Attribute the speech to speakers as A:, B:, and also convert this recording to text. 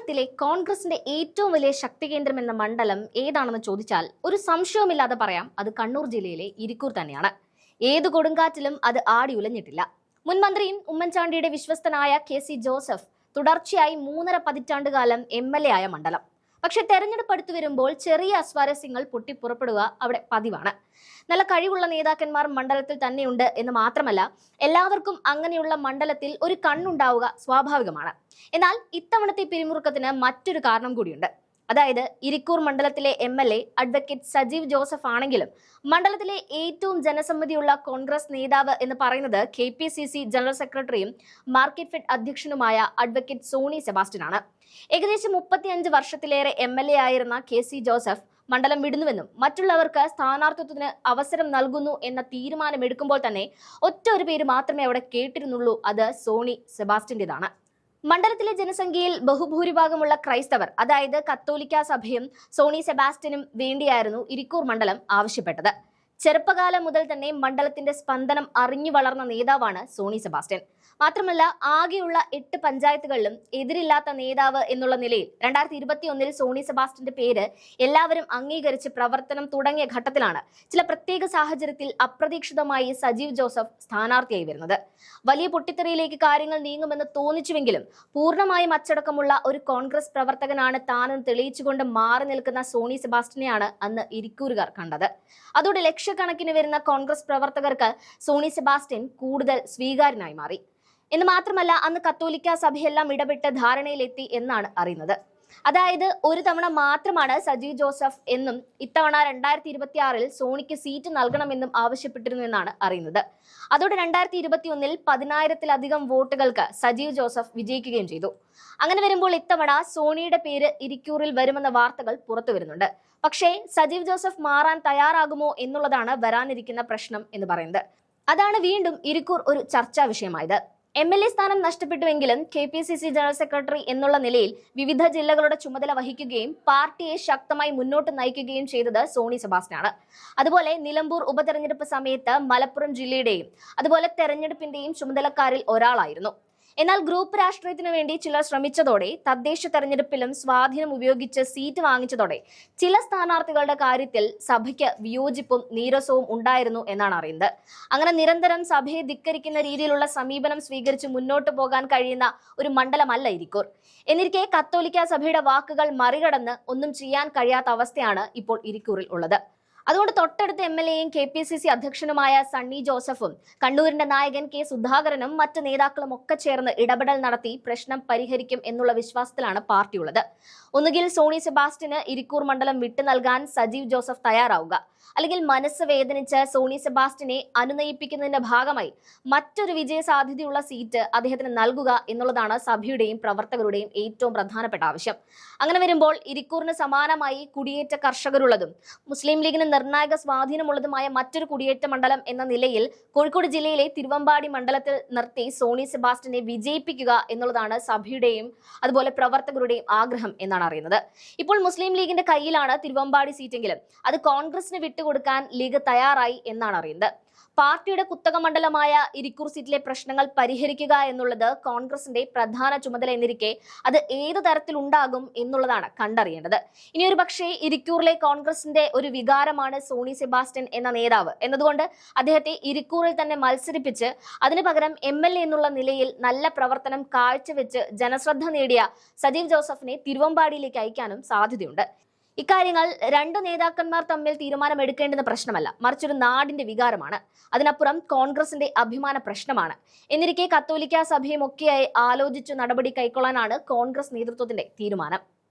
A: കേരളത്തിലെ കോൺഗ്രസിന്റെ ഏറ്റവും വലിയ ശക്തി കേന്ദ്രം എന്ന മണ്ഡലം ഏതാണെന്ന് ചോദിച്ചാൽ ഒരു സംശയവുമില്ലാതെ പറയാം, അത് കണ്ണൂർ ജില്ലയിലെ ഇരിക്കൂർ തന്നെയാണ്. ഏതു കൊടുങ്കാറ്റിലും അത് ആടി ഉലഞ്ഞിട്ടില്ല. മുൻ മന്ത്രിയും ഉമ്മൻചാണ്ടിയുടെ വിശ്വസ്തനായ കെ.സി. ജോസഫ് തുടർച്ചയായി 3.5 പതിറ്റാണ്ടുകാലം MLA ആയ മണ്ഡലം. പക്ഷെ തെരഞ്ഞെടുപ്പ് അടുത്തു വരുമ്പോൾ ചെറിയ അസ്വാരസ്യങ്ങൾ പൊട്ടിപ്പുറപ്പെടുക അവിടെ പതിവാണ്. നല്ല കഴിവുള്ള നേതാക്കന്മാർ മണ്ഡലത്തിൽ തന്നെയുണ്ട് എന്ന് മാത്രമല്ല, എല്ലാവർക്കും അങ്ങനെയുള്ള മണ്ഡലത്തിൽ ഒരു കണ്ണുണ്ടാവുക സ്വാഭാവികമാണ്. എന്നാൽ ഇത്തവണത്തെ പിരിമുറുക്കത്തിന് മറ്റൊരു കാരണം കൂടിയുണ്ട്. അതായത് ഇരിക്കൂർ മണ്ഡലത്തിലെ MLA അഡ്വക്കേറ്റ് സജീവ് ജോസഫ് ആണെങ്കിലും മണ്ഡലത്തിലെ ഏറ്റവും ജനസമ്മതിയുള്ള കോൺഗ്രസ് നേതാവ് എന്ന് പറയുന്നത് KPCC ജനറൽ സെക്രട്ടറിയും മാർക്കറ്റ് ഫെഡ് അധ്യക്ഷനുമായ അഡ്വക്കേറ്റ് സോണി സെബാസ്റ്റ്യൻ ആണ്. ഏകദേശം 35 വർഷത്തിലേറെ MLA ആയിരുന്ന കെ.സി. ജോസഫ് മണ്ഡലം വിടുന്നുവെന്നും മറ്റുള്ളവർക്ക് സ്ഥാനാർത്ഥിത്വത്തിന് അവസരം നൽകുന്നു എന്ന തീരുമാനമെടുക്കുമ്പോൾ തന്നെ ഒറ്റ ഒരു പേര് മാത്രമേ അവിടെ കേട്ടിരുന്നുള്ളൂ, അത് സോണി സെബാസ്റ്റ്യന്റേതാണ്. മണ്ഡലത്തിലെ ജനസംഖ്യയിൽ ബഹുഭൂരിഭാഗമുള്ള ക്രൈസ്തവർ, അതായത് കത്തോലിക്ക സഭയും സോണി സെബാസ്റ്റ്യനും വേണ്ടിയായിരുന്നു ഇരിക്കൂർ മണ്ഡലം ആവശ്യപ്പെട്ടത്. ചെറുപ്പകാലം മുതൽ തന്നെ മണ്ഡലത്തിന്റെ സ്പന്ദനം അറിഞ്ഞു വളർന്ന നേതാവാണ് സോണി സെബാസ്റ്റ്യൻ. മാത്രമല്ല, ആകെയുള്ള 8 പഞ്ചായത്തുകളിലും എതിരില്ലാത്ത നേതാവ് എന്നുള്ള നിലയിൽ 2021 സോണി സെബാസ്റ്റ്യന്റെ പേര് എല്ലാവരും അംഗീകരിച്ച് പ്രവർത്തനം തുടങ്ങിയ ഘട്ടത്തിലാണ് ചില പ്രത്യേക സാഹചര്യത്തിൽ അപ്രതീക്ഷിതമായി സജീവ് ജോസഫ് സ്ഥാനാർത്ഥിയായി വരുന്നത്. വലിയ പൊട്ടിത്തെറിയിലേക്ക് കാര്യങ്ങൾ നീങ്ങുമെന്ന് തോന്നിച്ചുവെങ്കിലും പൂർണ്ണമായും അച്ചടക്കമുള്ള ഒരു കോൺഗ്രസ് പ്രവർത്തകനാണ് താനെന്ന് തെളിയിച്ചുകൊണ്ട് മാറി നിൽക്കുന്ന സോണി സെബാസ്റ്റ്യനെയാണ് അന്ന് ഇരിക്കൂറുകാർ കണ്ടത്. അതോടെ ലക്ഷക്കണക്കിന് വരുന്ന കോൺഗ്രസ് പ്രവർത്തകർക്ക് സോണി സെബാസ്റ്റ്യൻ കൂടുതൽ സ്വീകാര്യനായി മാറി. എന്ന് മാത്രമല്ല, അന്ന് കത്തോലിക്ക സഭയെല്ലാം ഇടപെട്ട് ധാരണയിലെത്തി എന്നാണ് അറിയുന്നത്. അതായത് ഒരു തവണ മാത്രമാണ് സജീവ് ജോസഫ് എന്നും ഇത്തവണ 2026 സോണിക്ക് സീറ്റ് നൽകണമെന്നും ആവശ്യപ്പെട്ടിരുന്നു എന്നാണ് അറിയുന്നത്. അതോടെ 2021 10,000-ലധികം വോട്ടുകൾക്ക് സജീവ് ജോസഫ് വിജയിക്കുകയും ചെയ്തു. അങ്ങനെ വരുമ്പോൾ ഇത്തവണ സോണിയുടെ പേര് ഇരിക്കൂറിൽ വരുമെന്ന വാർത്തകൾ പുറത്തു വരുന്നുണ്ട്. പക്ഷേ സജീവ് ജോസഫ് മാറാൻ തയ്യാറാകുമോ എന്നുള്ളതാണ് വരാനിരിക്കുന്ന പ്രശ്നം എന്ന് പറയുന്നത്. അതാണ് വീണ്ടും ഇരിക്കൂർ ഒരു ചർച്ചാ വിഷയമായത്. MLA സ്ഥാനം നഷ്ടപ്പെട്ടുവെങ്കിലും KPCC ജനറൽ സെക്രട്ടറി എന്നുള്ള നിലയിൽ വിവിധ ജില്ലകളുടെ ചുമതല വഹിക്കുകയും പാർട്ടിയെ ശക്തമായി മുന്നോട്ട് നയിക്കുകയും ചെയ്തത് സോണി സെബാസ്റ്റ്യനാണ്. അതുപോലെ നിലമ്പൂർ ഉപതെരഞ്ഞെടുപ്പ് സമയത്ത് മലപ്പുറം ജില്ലയുടെയും അതുപോലെ തെരഞ്ഞെടുപ്പിന്റെയും ചുമതലക്കാരിൽ ഒരാളായിരുന്നു. എന്നാൽ ഗ്രൂപ്പ് രാഷ്ട്രീയത്തിനു വേണ്ടി ചിലർ ശ്രമിച്ചതോടെ തദ്ദേശ തെരഞ്ഞെടുപ്പിലും സ്വാധീനം ഉപയോഗിച്ച് സീറ്റ് വാങ്ങിച്ചതോടെ ചില സ്ഥാനാർത്ഥികളുടെ കാര്യത്തിൽ സഭയ്ക്ക് വിയോജിപ്പും നീരസവും ഉണ്ടായിരുന്നു എന്നാണ് അറിയുന്നത്. അങ്ങനെ നിരന്തരം സഭയെ ധിക്കരിക്കുന്ന രീതിയിലുള്ള സമീപനം സ്വീകരിച്ച് മുന്നോട്ട് പോകാൻ കഴിയുന്ന ഒരു മണ്ഡലമല്ല ഇരിക്കൂർ. എന്നിരിക്കെ കത്തോലിക്ക സഭയുടെ വാക്കുകൾ മറികടന്ന് ഒന്നും ചെയ്യാൻ കഴിയാത്ത അവസ്ഥയാണ് ഇപ്പോൾ ഇരിക്കൂറിൽ ഉള്ളത്. അതുകൊണ്ട് തൊട്ടടുത്ത MLAയും KPCC അധ്യക്ഷനുമായ സണ്ണി ജോസഫും കണ്ണൂരിന്റെ നായകൻ K. സുധാകരനും മറ്റ് നേതാക്കളും ഒക്കെ ചേർന്ന് ഇടപെടൽ നടത്തി പ്രശ്നം പരിഹരിക്കും എന്നുള്ള വിശ്വാസത്തിലാണ് പാർട്ടിയുള്ളത്. ഒന്നുകിൽ സോണി സെബാസ്റ്റ്യന് ഇരിക്കൂർ മണ്ഡലം വിട്ടു നൽകാൻ സജീവ് ജോസഫ് തയ്യാറാവുക, അല്ലെങ്കിൽ മനസ്സ് വേദനിച്ച് സോണി സെബാസ്റ്റ്യനെ അനുനയിപ്പിക്കുന്നതിന്റെ ഭാഗമായി മറ്റൊരു വിജയ സാധ്യതയുള്ള സീറ്റ് അദ്ദേഹത്തിന് നൽകുക എന്നുള്ളതാണ് സഭയുടെയും പ്രവർത്തകരുടെയും ഏറ്റവും പ്രധാനപ്പെട്ട ആവശ്യം. അങ്ങനെ വരുമ്പോൾ ഇരിക്കൂറിന് സമാനമായി കുടിയേറ്റ കർഷകരുള്ളതും മുസ്ലിം ലീഗിന് നിർണായക സ്വാധീനമുള്ളതുമായ മറ്റൊരു കുടിയേറ്റ മണ്ഡലം എന്ന നിലയിൽ കോഴിക്കോട് ജില്ലയിലെ തിരുവമ്പാടി മണ്ഡലത്തിൽ നിർത്തി സോണി സെബാസ്റ്റ്യനെ വിജയിപ്പിക്കുക എന്നുള്ളതാണ് സഭയുടെയും അതുപോലെ പ്രവർത്തകരുടെയും ആഗ്രഹം എന്നാണ് അറിയുന്നത്. ഇപ്പോൾ മുസ്ലിം ലീഗിന്റെ കയ്യിലാണ് തിരുവമ്പാടി സീറ്റെങ്കിലും അത് കോൺഗ്രസിന് വിട്ടുകൊടുക്കാൻ ലീഗ് തയ്യാറായി എന്നാണ് അറിയുന്നത്. പാർട്ടിയുടെ കുത്തക മണ്ഡലമായ ഇരിക്കൂർ സീറ്റിലെ പ്രശ്നങ്ങൾ പരിഹരിക്കുക എന്നുള്ളത് കോൺഗ്രസിന്റെ പ്രധാന ചുമതല എന്നിരിക്കെ അത് ഏത് തരത്തിലുണ്ടാകും എന്നുള്ളതാണ് കണ്ടറിയേണ്ടത്. ഇനി ഒരു പക്ഷേ ഇരിക്കൂറിലെ കോൺഗ്രസിന്റെ ഒരു വികാരമാണ് സോണി സെബാസ്റ്റ്യൻ എന്ന നേതാവ് എന്നതുകൊണ്ട് അദ്ദേഹത്തെ ഇരിക്കൂറിൽ തന്നെ മത്സരിപ്പിച്ച് അതിനു പകരം MLA എന്നുള്ള നിലയിൽ നല്ല പ്രവർത്തനം കാഴ്ചവെച്ച് ജനശ്രദ്ധ നേടിയ സജീവ് ജോസഫിനെ തിരുവമ്പാടിയിലേക്ക് അയക്കാനും സാധ്യതയുണ്ട്. ഇക്കാര്യങ്ങൾ രണ്ട് നേതാക്കന്മാർ തമ്മിൽ തീരുമാനമെടുക്കേണ്ടുന്ന പ്രശ്നമല്ല, മറിച്ചൊരു നാടിന്റെ വികാരമാണ്. അതിനപ്പുറം കോൺഗ്രസിന്റെ അഭിമാന പ്രശ്നമാണ്. എന്നിരിക്കെ കത്തോലിക്ക സഭയും ഒക്കെയായി ആലോചിച്ചു നടപടി കൈക്കൊള്ളാനാണ് കോൺഗ്രസ് നേതൃത്വത്തിന്റെ തീരുമാനം.